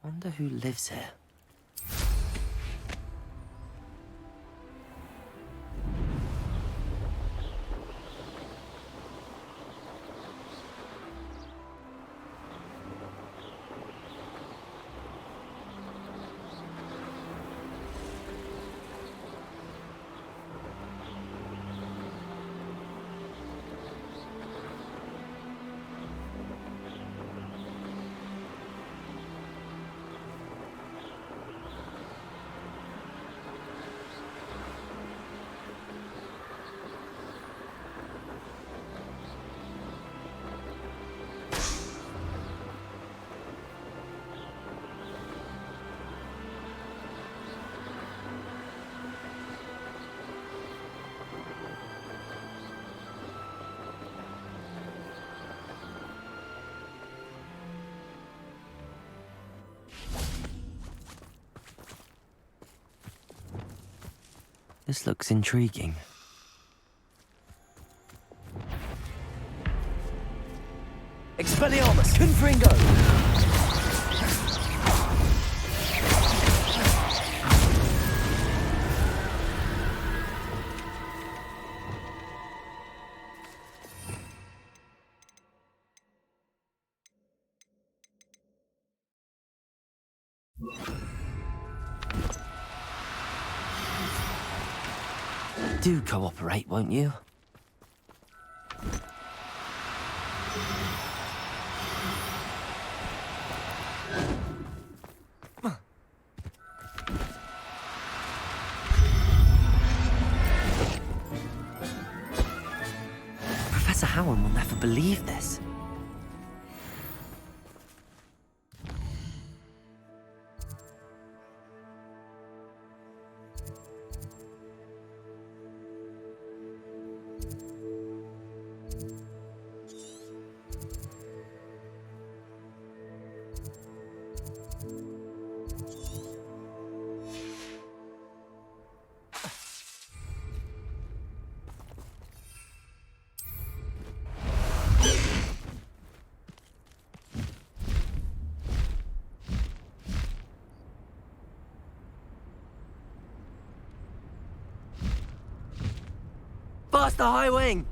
Wonder who lives here. This looks intriguing. Expelliarmus! Confringo! Do cooperate, won't you? Professor Howard will never believe this. Past the high wing!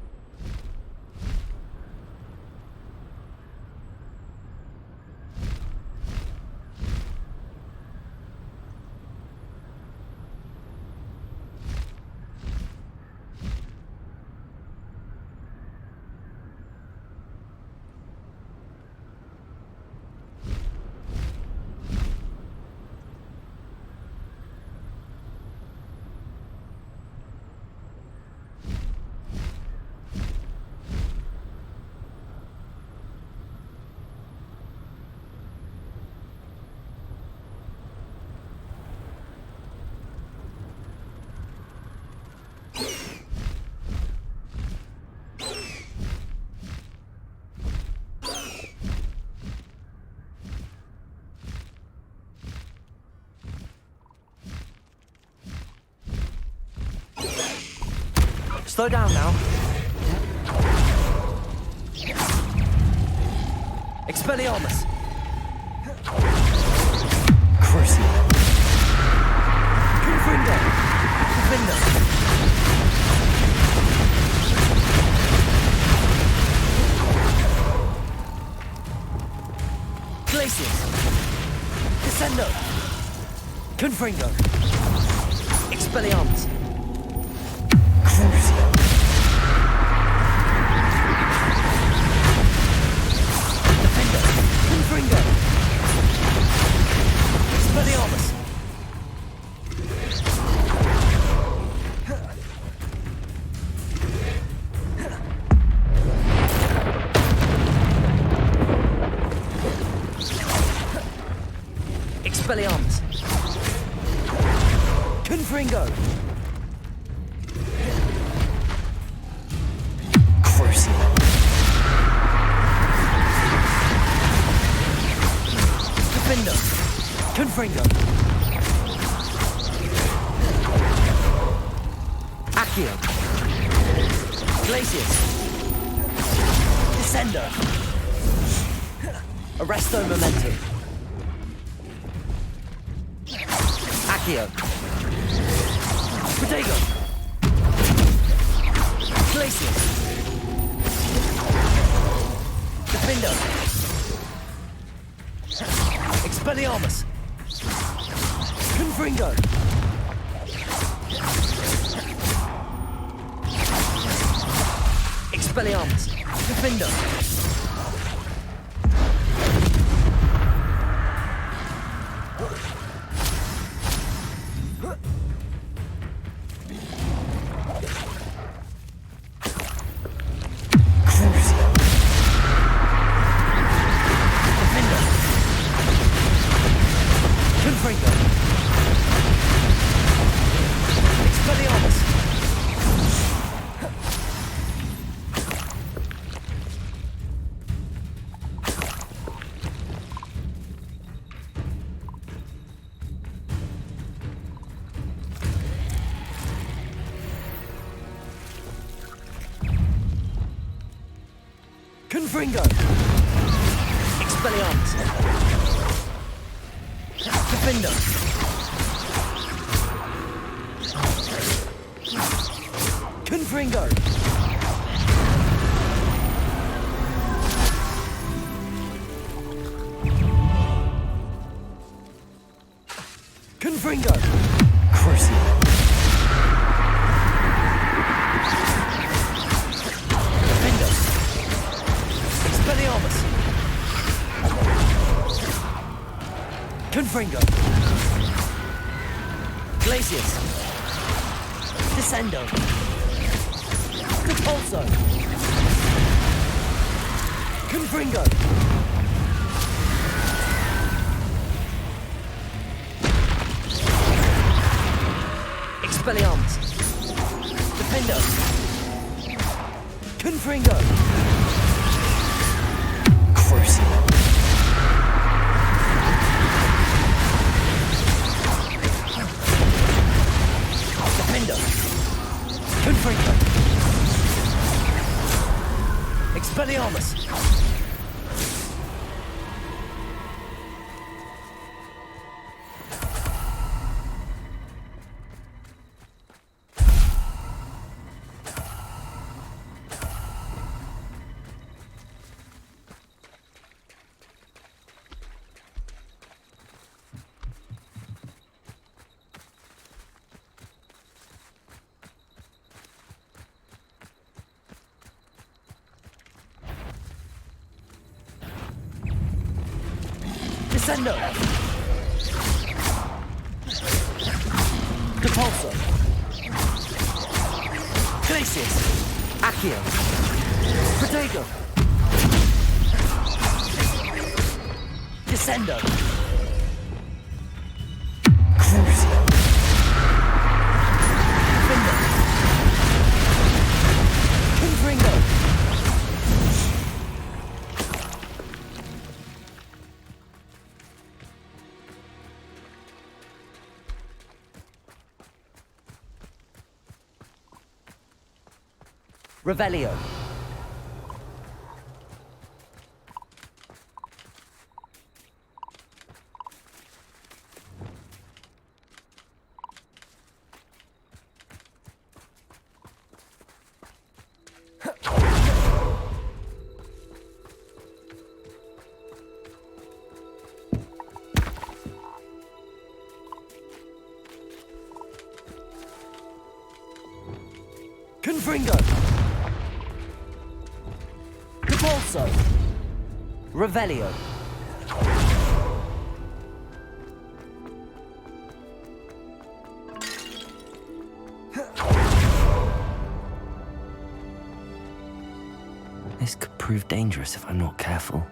Slow down now. Expelliarmus. Crucial. Confringo. Defender. Glacius. Descendo. Confringo. Expelliarmus. Crucial. Confringo! Expelliarmus! Expelliarmus! Confringo! Crucial! Defender! Confringo! Accio! Glacius! Descender! Arresto Momentum! Accio. Diagon. Glacius. Defender. Expelliarmus. Confringo. Expelliarmus. Defender. Confringo. Expelliarmus. Defender. Confringo. Confringo. Crucial. Expelliarmus. Confringo. Glacius. Descendo. Repulso. Confringo. Expelliarmus. Defender. Confringo. Crucial. Defender. Confringo. Expelliarmus. Descendo. Repulso. Glacius. Accio. Protego. Descendo. Crucial. Defender. Confringo. Revelio. Confringo. Repulso. Revelio. This could prove dangerous if I'm not careful.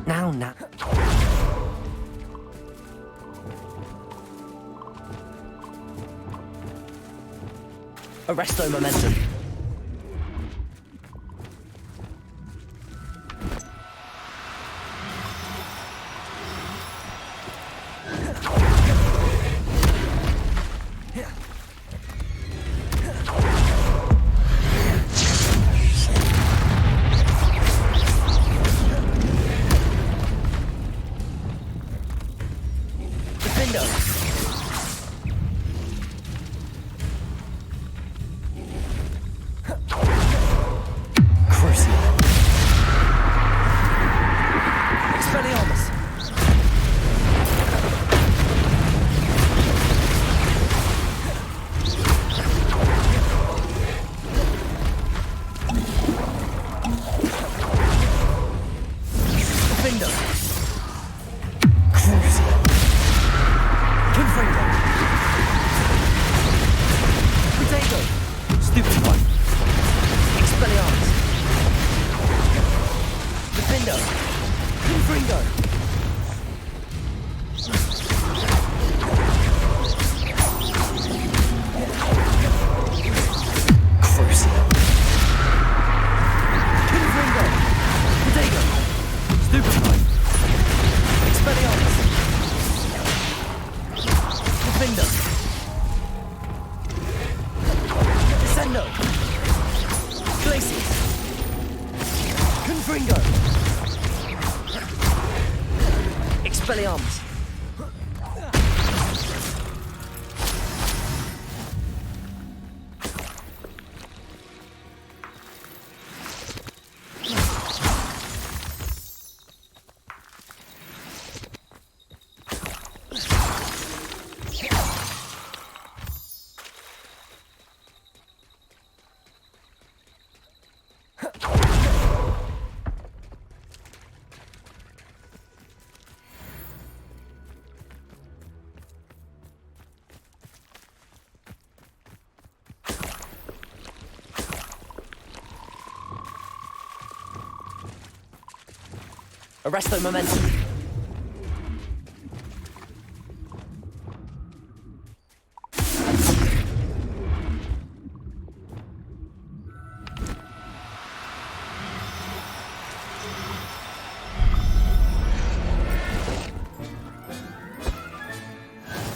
Now. Arresto momentum. Arresto momentum.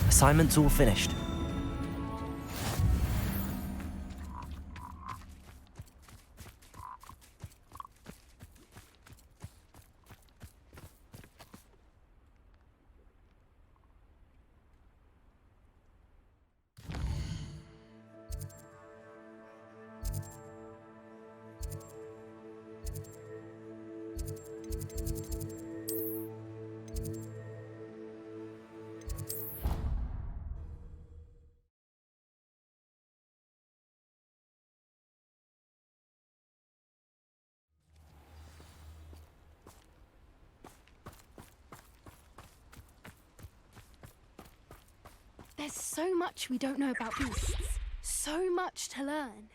Assignment's all finished. There's so much we don't know about beasts. So much to learn.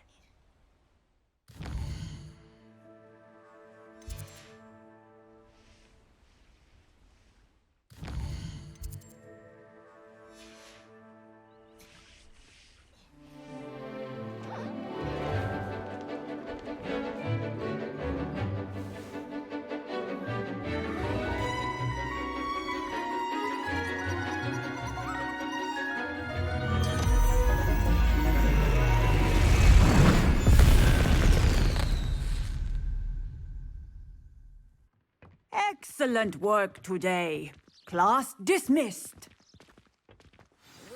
Excellent work today. Class dismissed.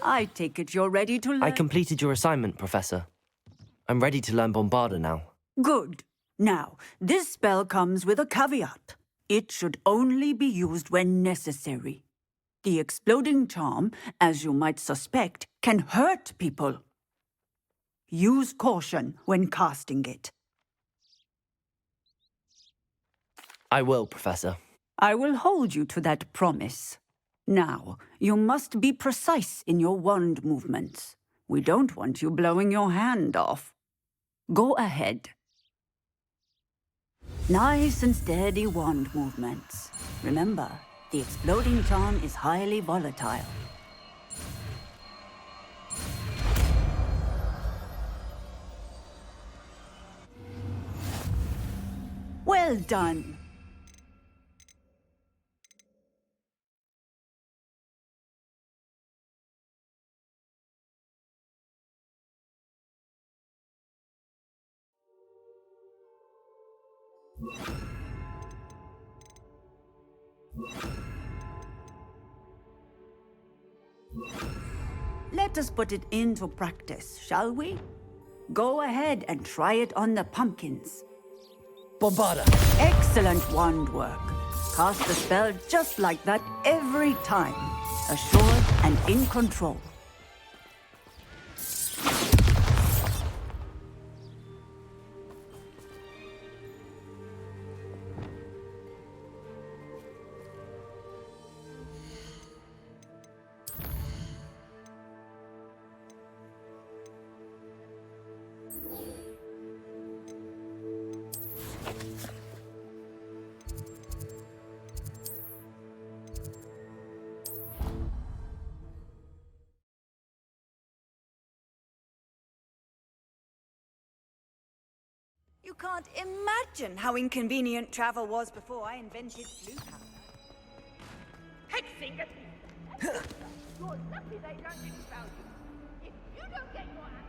I take it you're ready to learn. I completed your assignment, Professor. I'm ready to learn Bombarda now. Good. Now, this spell comes with a caveat. It should only be used when necessary. The exploding charm, as you might suspect, can hurt people. Use caution when casting it. I will, Professor. I will hold you to that promise. Now, you must be precise in your wand movements. We don't want you blowing your hand off. Go ahead. Nice and steady wand movements. Remember, the exploding charm is highly volatile. Well done. Let us put it into practice, shall we? Go ahead and try it on the pumpkins. Bombarda! Excellent wand work. Cast the spell just like that every time. Assured and in control. You can't imagine how inconvenient travel was before I invented blue powder. Hexing at me! You're lucky they don't expel you. If you don't get your act...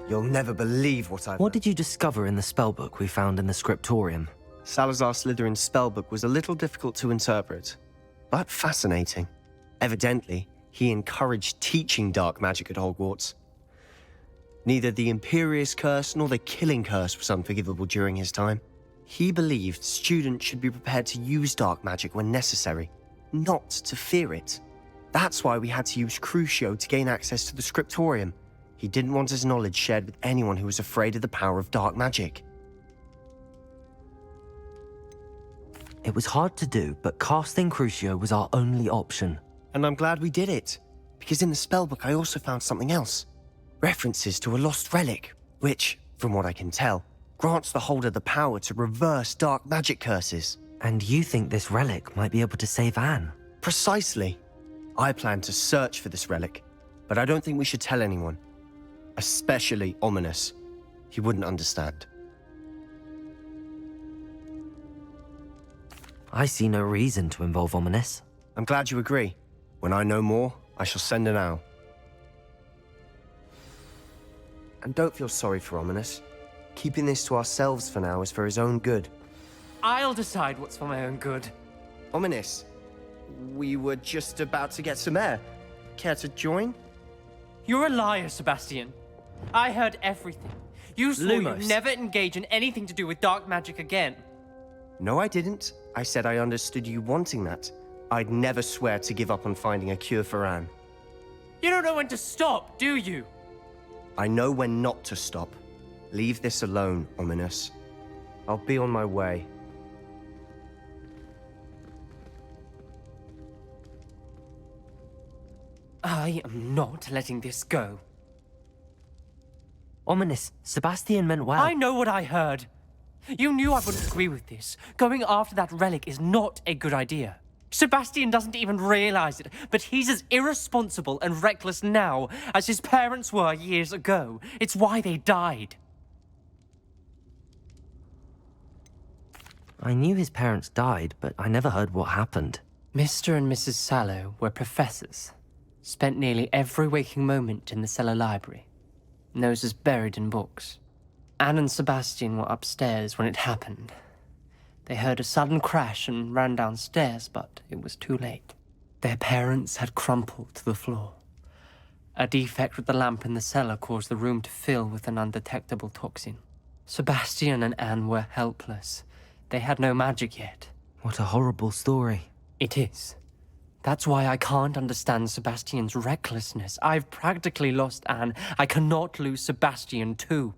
You'll never believe what I've... What did you discover in the spellbook we found in the scriptorium? Salazar Slytherin's spellbook was a little difficult to interpret, but fascinating. Evidently, he encouraged teaching dark magic at Hogwarts. Neither the Imperious Curse nor the Killing Curse was unforgivable during his time. He believed students should be prepared to use dark magic when necessary, not to fear it. That's why we had to use Crucio to gain access to the scriptorium. He didn't want his knowledge shared with anyone who was afraid of the power of dark magic. It was hard to do, but casting Crucio was our only option. And I'm glad we did it, because in the spellbook I also found something else. References to a lost relic, which, from what I can tell, grants the holder the power to reverse dark magic curses. And you think this relic might be able to save Anne? Precisely. I plan to search for this relic, but I don't think we should tell anyone. Especially Ominous. He wouldn't understand. I see no reason to involve Ominous. I'm glad you agree. When I know more, I shall send an owl. And don't feel sorry for Ominous. Keeping this to ourselves for now is for his own good. I'll decide what's for my own good. Ominous, we were just about to get some air. Care to join? You're a liar, Sebastian. I heard everything. You swore Lumos. you'd never engage in anything to do with dark magic again. No, I didn't. I said I understood you wanting that. I'd never swear to give up on finding a cure for Anne. You don't know when to stop, do you? I know when not to stop. Leave this alone, Ominous. I'll be on my way. I am not letting this go. Ominous, Sebastian meant well. I know what I heard. You knew I wouldn't agree with this. Going after that relic is not a good idea. Sebastian doesn't even realize it, but he's as irresponsible and reckless now as his parents were years ago. It's why they died. I knew his parents died, but I never heard what happened. Mr. and Mrs. Sallow were professors. Spent nearly every waking moment in the cellar library. Noses buried in books. Anne and Sebastian were upstairs when it happened. They heard a sudden crash and ran downstairs, but it was too late. Their parents had crumpled to the floor. A defect with the lamp in the cellar caused the room to fill with an undetectable toxin. Sebastian and Anne were helpless. They had no magic yet. What a horrible story. It is. That's why I can't understand Sebastian's recklessness. I've practically lost Anne. I cannot lose Sebastian too.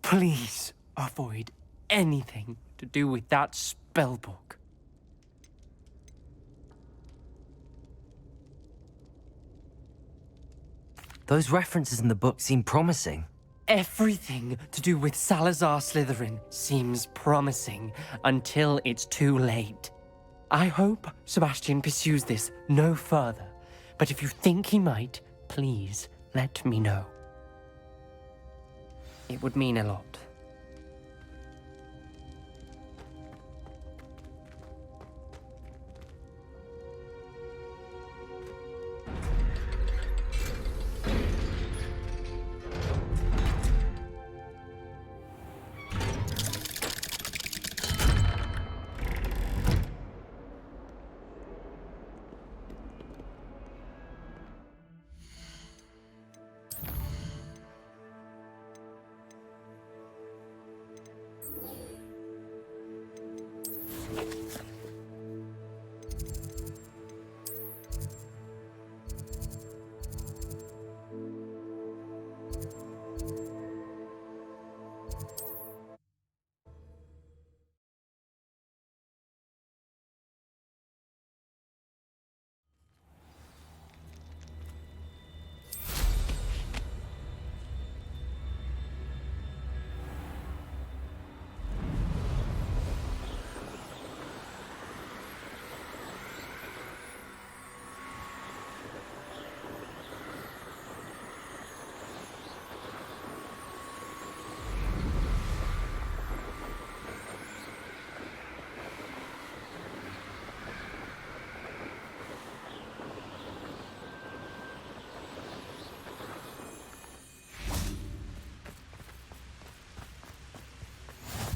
Please avoid anything to do with that spellbook. Those references in the book seem promising. Everything to do with Salazar Slytherin seems promising until it's too late. I hope Sebastian pursues this no further, but if you think he might, please let me know. It would mean a lot.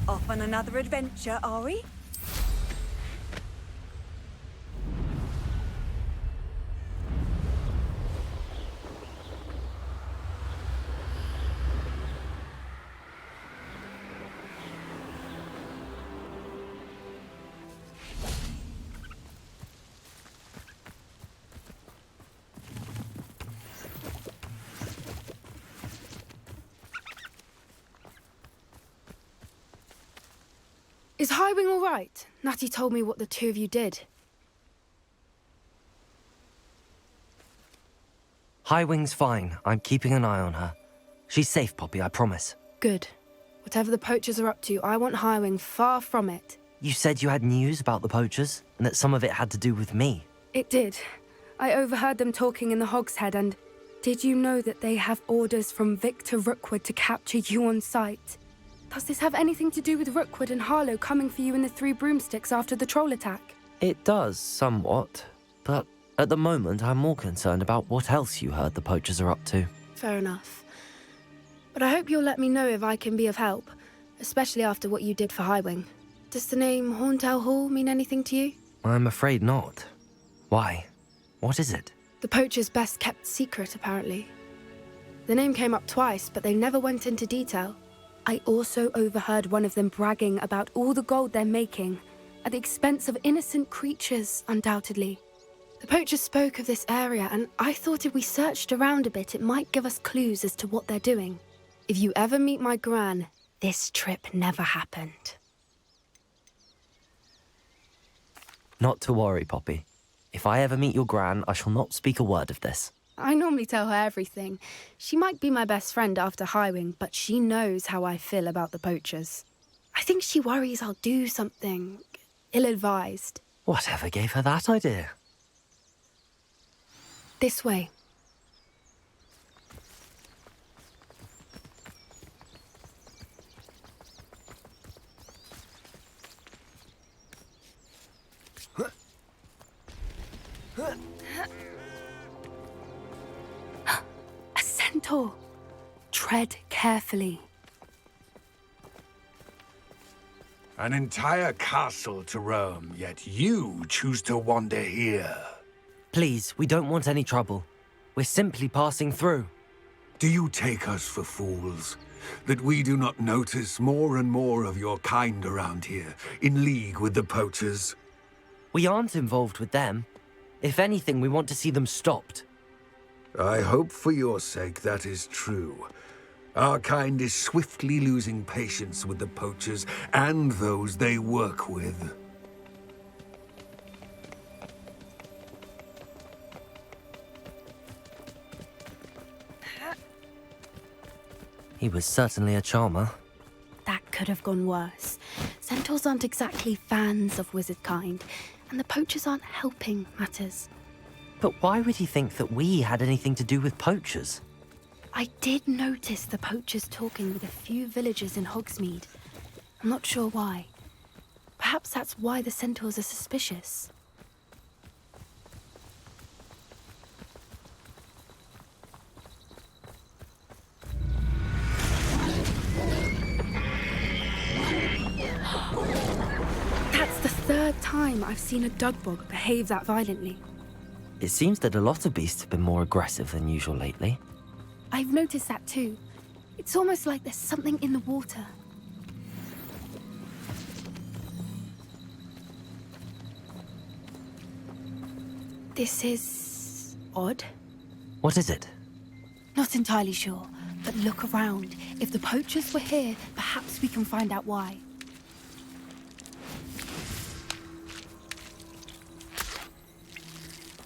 Off on another adventure, are we? Is Highwing all right? Natty told me what the two of you did. Highwing's fine. I'm keeping an eye on her. She's safe, Poppy, I promise. Good. Whatever the poachers are up to, I want Highwing far from it. You said you had news about the poachers, and that some of it had to do with me. It did. I overheard them talking in the Hogshead, and did you know that they have orders from Victor Rookwood to capture you on sight? Does this have anything to do with Rookwood and Harlow coming for you in the Three Broomsticks after the troll attack? It does, somewhat. But at the moment, I'm more concerned about what else you heard the poachers are up to. Fair enough. But I hope you'll let me know if I can be of help, especially after what you did for Highwing. Does the name Horntail Hall mean anything to you? I'm afraid not. Why? What is it? The poachers' best kept secret, apparently. The name came up twice, but they never went into detail. I also overheard one of them bragging about all the gold they're making, at the expense of innocent creatures, undoubtedly. The poachers spoke of this area, and I thought if we searched around a bit, it might give us clues as to what they're doing. If you ever meet my gran, this trip never happened. Not to worry, Poppy. If I ever meet your gran, I shall not speak a word of this. I normally tell her everything. She might be my best friend after Highwing, but she knows how I feel about the poachers. I think she worries I'll do something ill-advised. Whatever gave her that idea? This way. A centaur. Tread carefully. An entire castle to roam, yet you choose to wander here. Please, we don't want any trouble. We're simply passing through. Do you take us for fools? That we do not notice more and more of your kind around here, in league with the poachers? We aren't involved with them. If anything, we want to see them stopped. I hope for your sake that is true. Our kind is swiftly losing patience with the poachers and those they work with. He was certainly a charmer. That could have gone worse. Centaurs aren't exactly fans of wizard kind, and the poachers aren't helping matters. But why would he think that we had anything to do with poachers? I did notice the poachers talking with a few villagers in Hogsmeade. I'm not sure why. Perhaps that's why the centaurs are suspicious. That's the third time I've seen a dugbog behave that violently. It seems that a lot of beasts have been more aggressive than usual lately. I've noticed that too. It's almost like there's something in the water. This is odd. What is it? Not entirely sure, but look around. If the poachers were here, perhaps we can find out why.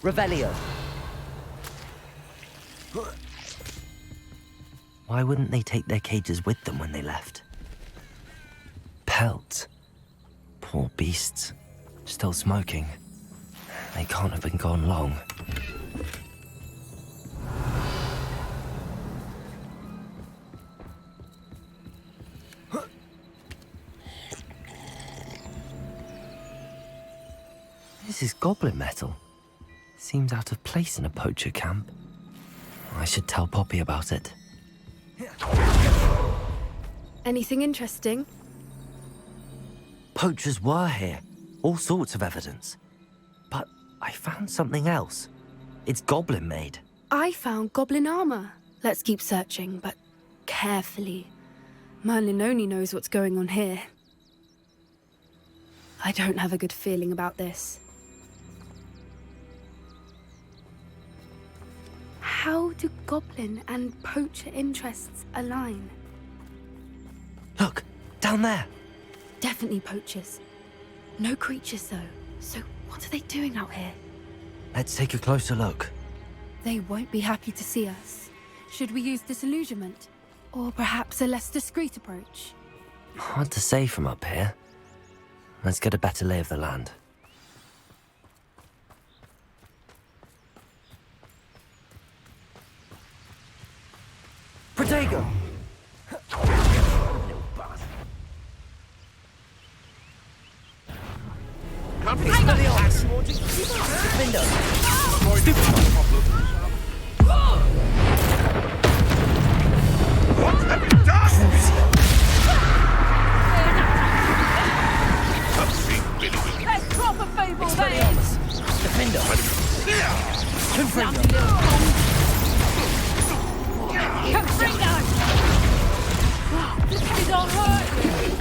Revelio. Why wouldn't they take their cages with them when they left? Pelts. Poor beasts. Still smoking. They can't have been gone long. This is goblin metal. Seems out of place in a poacher camp. I should tell Poppy about it. Anything interesting? Poachers were here. All sorts of evidence. But I found something else. It's goblin made. I found goblin armor. Let's keep searching, but carefully. Merlin only knows what's going on here. I don't have a good feeling about this. How do goblin and poacher interests align? Look, down there. Definitely poachers. No creatures, though. So what are they doing out here? Let's take a closer look. They won't be happy to see us. Should we use disillusionment? Or perhaps a less discreet approach? Hard to say from up here. Let's get a better lay of the land. Protego! Let's drop a fable veins! Confringo! This don't hurt you!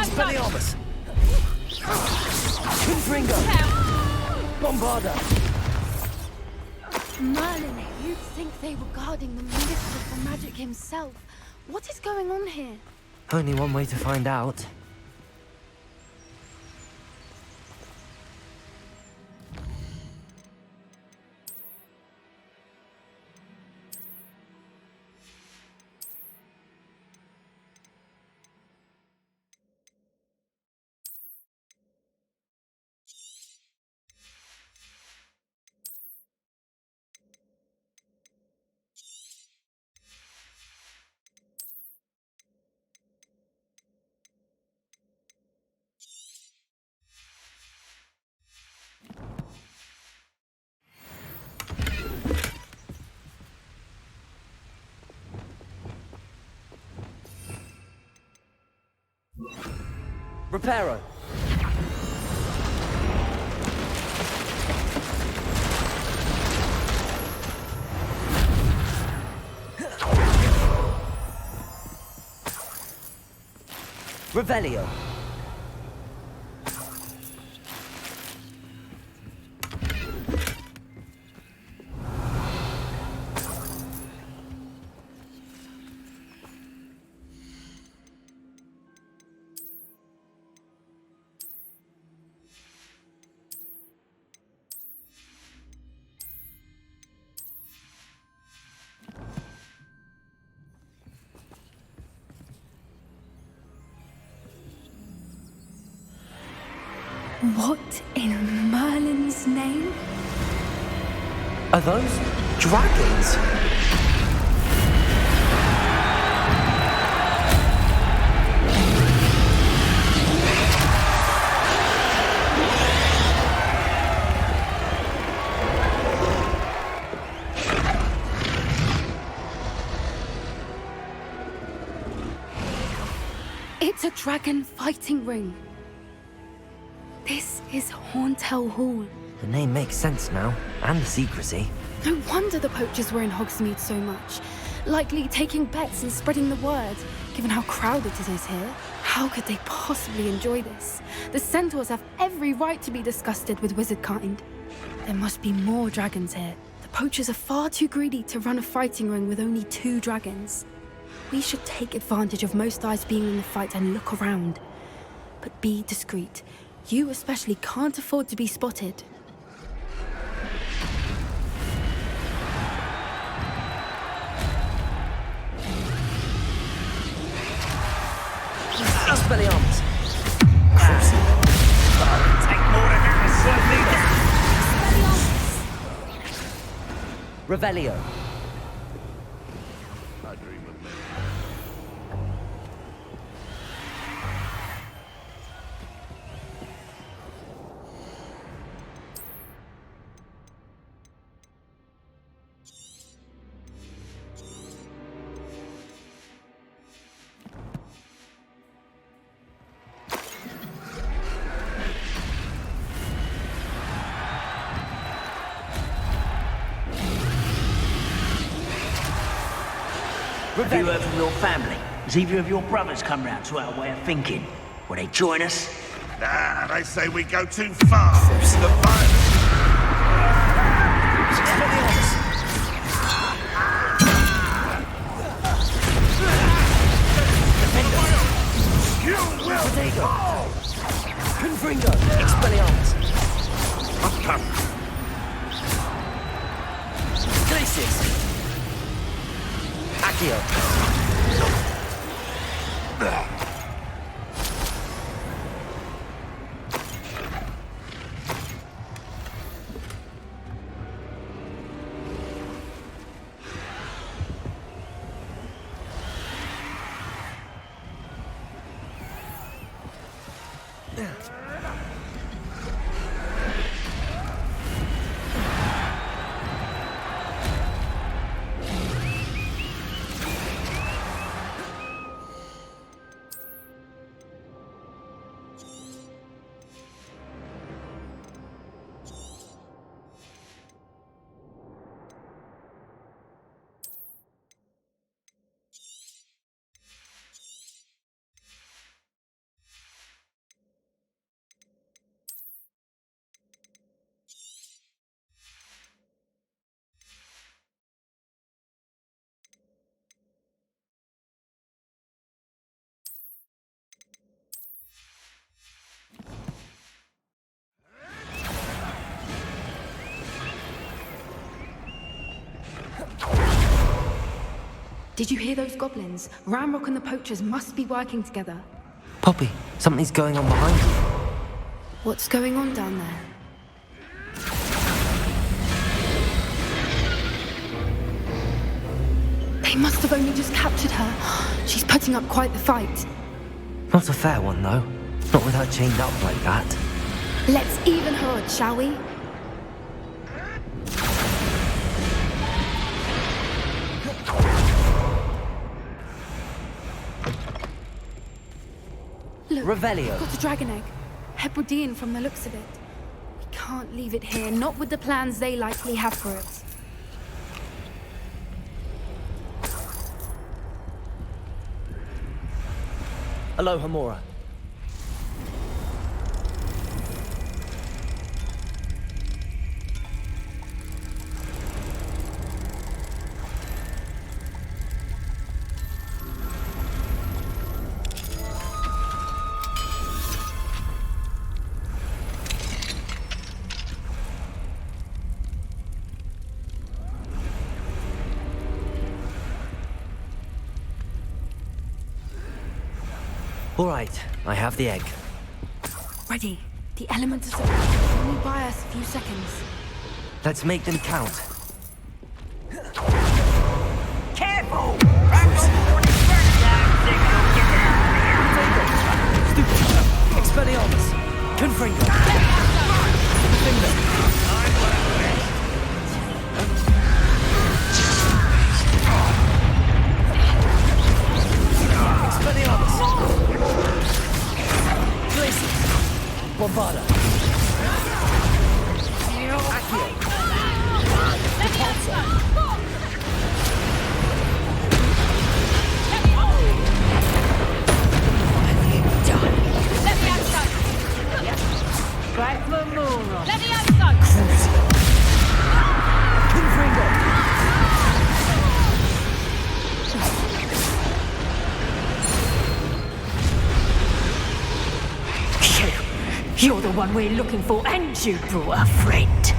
Expelliarmus! Confringo! Bombarda! Merlin, you'd think they were guarding the Minister for Magic himself. What is going on here? Only one way to find out. Reparo! Revelio. What in Merlin's name? Are those dragons? It's a dragon fighting ring. This is Hauntel Hall. The name makes sense now, and the secrecy. No wonder the poachers were in Hogsmeade so much. Likely taking bets and spreading the word, given how crowded it is here. How could they possibly enjoy this? The centaurs have every right to be disgusted with wizardkind. There must be more dragons here. The poachers are far too greedy to run a fighting ring with only 2 dragons. We should take advantage of most eyes being in the fight and look around. But be discreet. You especially can't afford to be spotted. Expelliarmus! Take more than that, Revelio. I dream of men. Have you heard from your family? Has either of your brothers come round to our way of thinking? Will they join us? Nah, they say we go too far. It's the violence. You will Diagon. Confringo. Expelliarmus. come. Glacis. Accio. Did you hear those goblins? Ramrock and the poachers must be working together. Poppy, something's going on behind you. What's going on down there? They must have only just captured her. She's putting up quite the fight. Not a fair one, though. Not with her chained up like that. Let's even her odds, shall we? Look, Revelio. got a dragon egg. Hebridean from the looks of it. We can't leave it here, not with the plans they likely have for it. Aloha, Mora. All right, I have the egg. Ready. The elements are only buy us a few seconds. Let's make them count. Careful! Expelliarmus! Confringo! Expelliarmus! Glacius! Bombarda! Accio! Repulsor! You're the one we're looking for, and you brought a friend.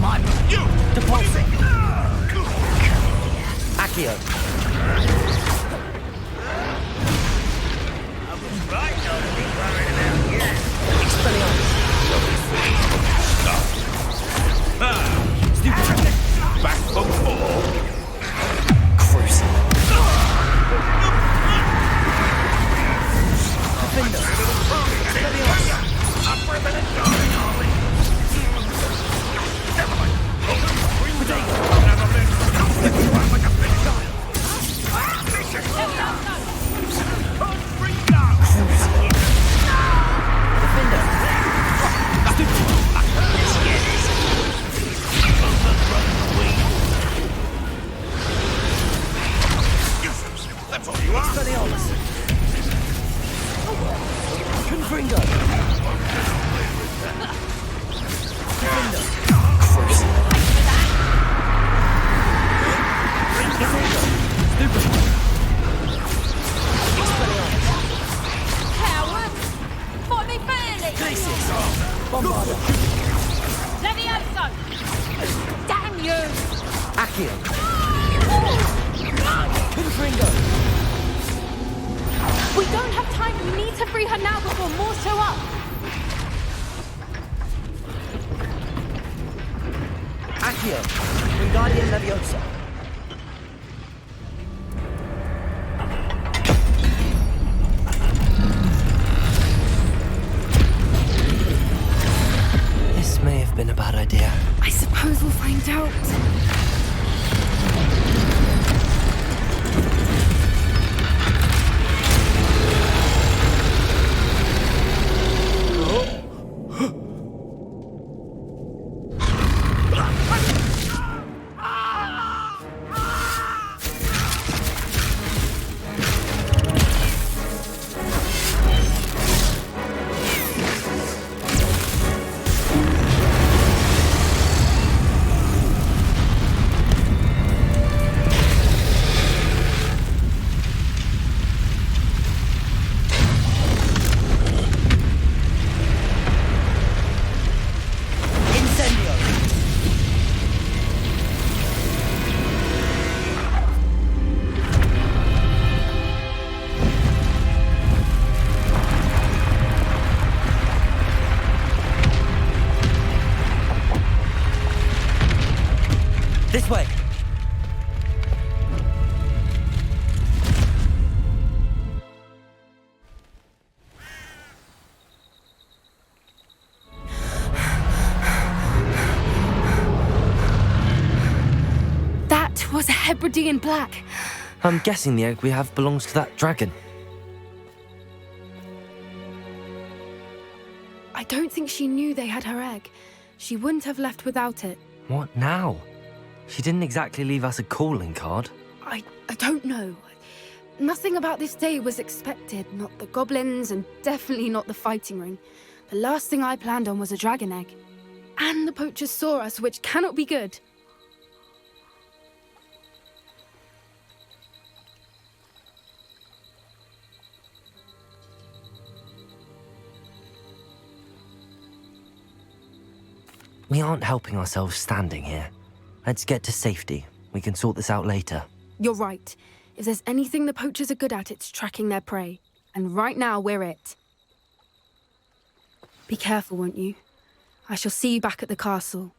My You! Depulsing! Accio! Right, not to be worried about you. Expelliarmus! Back for more! Cruising! Defender! That's all you are! Expelliarmus! Confringo! Defender! Cruising! Defender! Stupid! Expelliarmus! Coward! Fight me fairly! Glacius! Bombarda! Levioso! Damn you! Accio! Confringo! We don't have time. We need to free her now before more show up. Accio! Wingardium Leviosa! This may have been a bad idea. I suppose we'll find out. This way! That was a Hebridean black. I'm guessing the egg we have belongs to that dragon. I don't think she knew they had her egg. She wouldn't have left without it. What now? She didn't exactly leave us a calling card. I don't know. Nothing about this day was expected. Not the goblins, and definitely not the fighting ring. The last thing I planned on was a dragon egg. And the poachers saw us, which cannot be good. We aren't helping ourselves standing here. Let's get to safety. We can sort this out later. You're right. If there's anything the poachers are good at, it's tracking their prey. And right now, we're it. Be careful, won't you? I shall see you back at the castle.